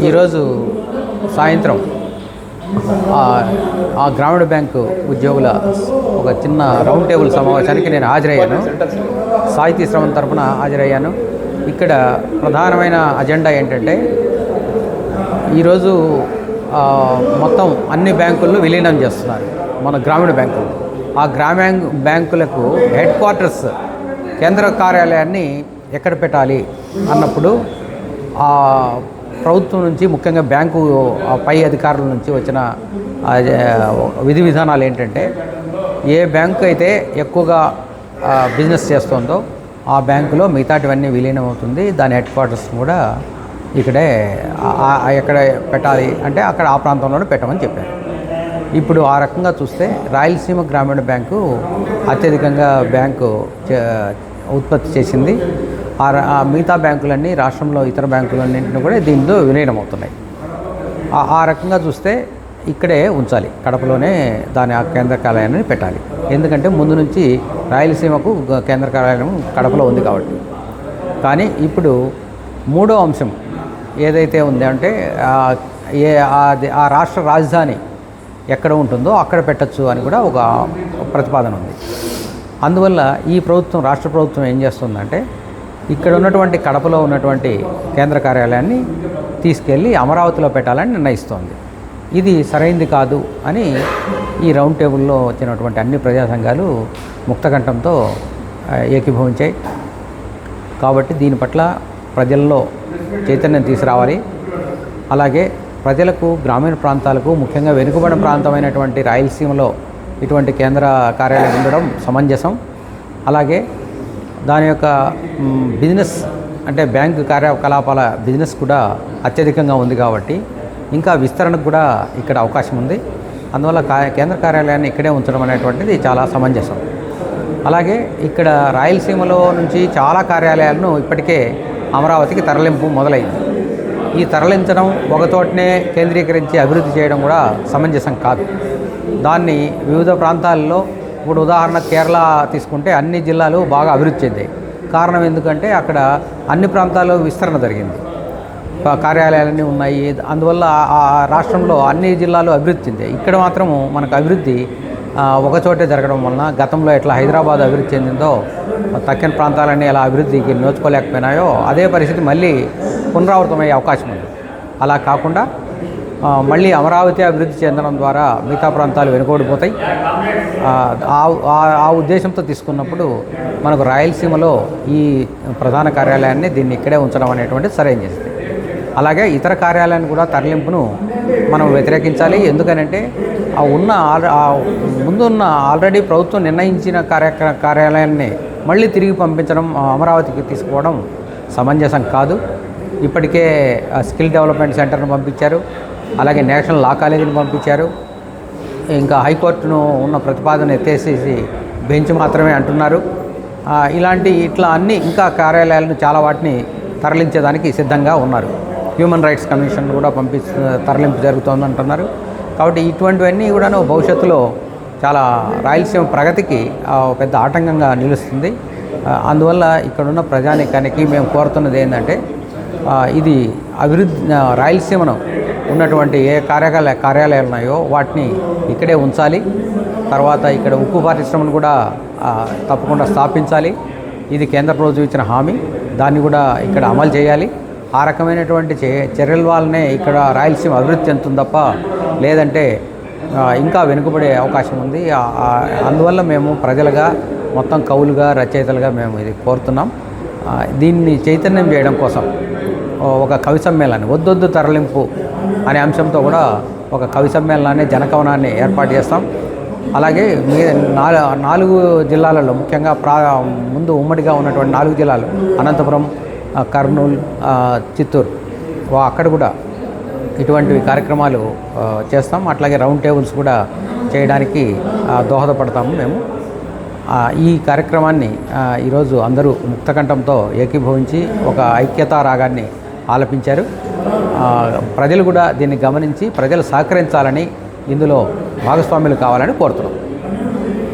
ఈరోజు సాయంత్రం ఆ గ్రామీణ బ్యాంకు ఉద్యోగుల ఒక చిన్న రౌండ్ టేబుల్ సమావేశానికి నేను హాజరయ్యాను. సాహితీ శ్రమం తరఫున హాజరయ్యాను. ఇక్కడ ప్రధానమైన అజెండా ఏంటంటే ఈరోజు మొత్తం అన్ని బ్యాంకులను విలీనం చేస్తున్నారు మన గ్రామీణ బ్యాంకులు. ఆ గ్రామీణ బ్యాంకులకు హెడ్ క్వార్టర్స్ కేంద్ర కార్యాలయాన్ని ఎక్కడ పెట్టాలి అన్నప్పుడు ఆ ప్రభుత్వం నుంచి ముఖ్యంగా బ్యాంకు పై అధికారుల నుంచి వచ్చిన విధి విధానాలు ఏంటంటే ఏ బ్యాంకు అయితే ఎక్కువగా బిజినెస్ చేస్తుందో ఆ బ్యాంకులో మిగతాటివన్నీ విలీనం అవుతుంది. దాని హెడ్ క్వార్టర్స్ కూడా ఇక్కడే ఎక్కడ పెట్టాలి అంటే అక్కడ ఆ ప్రాంతంలోనే పెట్టమని చెప్పారు. ఇప్పుడు ఆ రకంగా చూస్తే రాయలసీమ గ్రామీణ బ్యాంకు అత్యధికంగా బ్యాంకు ఉత్పత్తి చేసింది. ఆ మిగతా బ్యాంకులన్నీ రాష్ట్రంలో ఇతర బ్యాంకులన్నింటినీ కూడా దీంతో విలీనం అవుతున్నాయి. ఆ రకంగా చూస్తే ఇక్కడే ఉంచాలి, కడపలోనే దాని ఆ కేంద్ర కార్యాలయాన్ని పెట్టాలి. ఎందుకంటే ముందు నుంచి రాయలసీమకు కేంద్ర కార్యాలయం కడపలో ఉంది కాబట్టి. కానీ ఇప్పుడు మూడో అంశం ఏదైతే ఉంది అంటే ఆ రాష్ట్ర రాజధాని ఎక్కడ ఉంటుందో అక్కడ పెట్టచ్చు అని కూడా ఒక ప్రతిపాదన ఉంది. అందువల్ల ఈ ప్రభుత్వం, రాష్ట్ర ప్రభుత్వం ఏం చేస్తుందంటే ఇక్కడ ఉన్నటువంటి కడపలో ఉన్నటువంటి కేంద్ర కార్యాలయాన్ని తీసుకెళ్ళి అమరావతిలో పెట్టాలని నిర్ణయిస్తోంది. ఇది సరైంది కాదు అని ఈ రౌండ్ టేబుల్లో వచ్చినటువంటి అన్ని ప్రజా సంఘాలు ముక్తకంఠంతో ఏకీభవించాయి. కాబట్టి దీని పట్ల ప్రజల్లో చైతన్యం తీసుకురావాలి. అలాగే ప్రజలకు, గ్రామీణ ప్రాంతాలకు, ముఖ్యంగా వెనుకబడిన ప్రాంతమైనటువంటి రాయలసీమలో ఇటువంటి కేంద్ర కార్యాలయం ఉండడం సమంజసం. అలాగే దాని యొక్క బిజినెస్ అంటే బ్యాంకు కార్యకలాపాల బిజినెస్ కూడా అత్యధికంగా ఉంది కాబట్టి ఇంకా విస్తరణకు కూడా ఇక్కడ అవకాశం ఉంది. అందువల్ల కేంద్ర కార్యాలయాన్ని ఇక్కడే ఉంచడం అనేటువంటిది చాలా సమంజసం. అలాగే ఇక్కడ రాయలసీమలో నుంచి చాలా కార్యాలయాలను ఇప్పటికే అమరావతికి తరలింపు మొదలైంది. ఈ తరలించడం ఒకచోటనే కేంద్రీకరించి అభివృద్ధి చేయడం కూడా సమంజసం కాదు. దాన్ని వివిధ ప్రాంతాల్లో, ఇప్పుడు ఉదాహరణ కేరళ తీసుకుంటే అన్ని జిల్లాలు బాగా అభివృద్ధి చెందాయి. కారణం ఎందుకంటే అక్కడ అన్ని ప్రాంతాల్లో విస్తరణ జరిగింది, కార్యాలయాలన్నీ ఉన్నాయి. అందువల్ల ఆ రాష్ట్రంలో అన్ని జిల్లాలు అభివృద్ధి చెందాయి. ఇక్కడ మాత్రము మనకు అభివృద్ధి ఒకచోటే జరగడం వలన గతంలో ఎట్లా హైదరాబాద్ అభివృద్ధి చెందిందో, తక్కిన ప్రాంతాలన్నీ ఎలా అభివృద్ధికి నోచుకోలేకపోయినాయో అదే పరిస్థితి మళ్ళీ పునరావృతమయ్యే అవకాశం ఉంది. అలా కాకుండా మళ్ళీ అమరావతి అభివృద్ధి చెందడం ద్వారా మిగతా ప్రాంతాలు వెనుకబడిపోతాయి. ఆ ఉద్దేశంతో తీసుకున్నప్పుడు మనకు రాయలసీమలో ఈ ప్రధాన కార్యాలయాన్ని దీన్ని ఇక్కడే ఉంచడం అనేటువంటిది సరైన చేస్తుంది. అలాగే ఇతర కార్యాలయాన్ని కూడా తరలింపును మనం వ్యతిరేకించాలి. ఎందుకనంటే ముందున్న ఆల్రెడీ ప్రభుత్వం నిర్ణయించిన కార్యాలయాన్ని మళ్ళీ తిరిగి పంపించడం, అమరావతికి తీసుకోవడం సమంజసం కాదు. ఇప్పటికే స్కిల్ డెవలప్మెంట్ సెంటర్ను పంపించారు, అలాగే నేషనల్ లా కాలేజీని పంపించారు. ఇంకా హైకోర్టును ఉన్న ప్రతిపాదన ఎత్తేసేసి బెంచ్ మాత్రమే అంటున్నారు. ఇట్లా అన్ని ఇంకా కార్యాలయాలను చాలా వాటిని తరలించేదానికి సిద్ధంగా ఉన్నారు. హ్యూమన్ రైట్స్ కమిషన్ కూడా తరలింపు జరుగుతోందంటున్నారు. కాబట్టి ఇటువంటివన్నీ కూడా భవిష్యత్తులో చాలా రాయలసీమ ప్రగతికి పెద్ద ఆటంకంగా నిలుస్తుంది. అందువల్ల ఇక్కడున్న ప్రజానీకానికి మేము కోరుతున్నది ఏంటంటే ఇది అభివృద్ధి, రాయలసీమను ఉన్నటువంటి ఏ కార్యాలయాలు ఉన్నాయో వాటిని ఇక్కడే ఉంచాలి. తర్వాత ఇక్కడ ఉక్కు పరిశ్రమను కూడా తప్పకుండా స్థాపించాలి. ఇది కేంద్ర ప్రభుత్వం ఇచ్చిన హామీ, దాన్ని కూడా ఇక్కడ అమలు చేయాలి. ఆ రకమైనటువంటి చర్యల వల్లనే ఇక్కడ రాయలసీమ అభివృద్ధి చెందుతుంది తప్ప లేదంటే ఇంకా వెనుకబడే అవకాశం ఉంది. అందువల్ల మేము ప్రజలుగా, మొత్తం కవులుగా, రచయితలుగా మేము ఇది కోరుతున్నాం. దీన్ని చైతన్యం చేయడం కోసం ఒక కవి సమ్మేళనాన్ని, వద్దొద్దు తరలింపు అనే అంశంతో కూడా ఒక కవి సమ్మేళనాన్ని, జనకవనాన్ని ఏర్పాటు చేస్తాం. అలాగే 4 జిల్లాలలో, ముఖ్యంగా ముందు ఉమ్మడిగా ఉన్నటువంటి 4 జిల్లాలు అనంతపురం, కర్నూలు, చిత్తూరు, అక్కడ కూడా ఇటువంటివి కార్యక్రమాలు చేస్తాం. అట్లాగే రౌండ్ టేబుల్స్ కూడా చేయడానికి దోహదపడతాము మేము. ఈ కార్యక్రమాన్ని ఈరోజు అందరూ ముక్తకంఠంతో ఏకీభవించి ఒక ఐక్యతా రాగాన్ని ఆలపించారు. ప్రజలు కూడా దీన్ని గమనించి ప్రజలు సహకరించాలని, ఇందులో భాగస్వాములు కావాలని కోరుతున్నాం.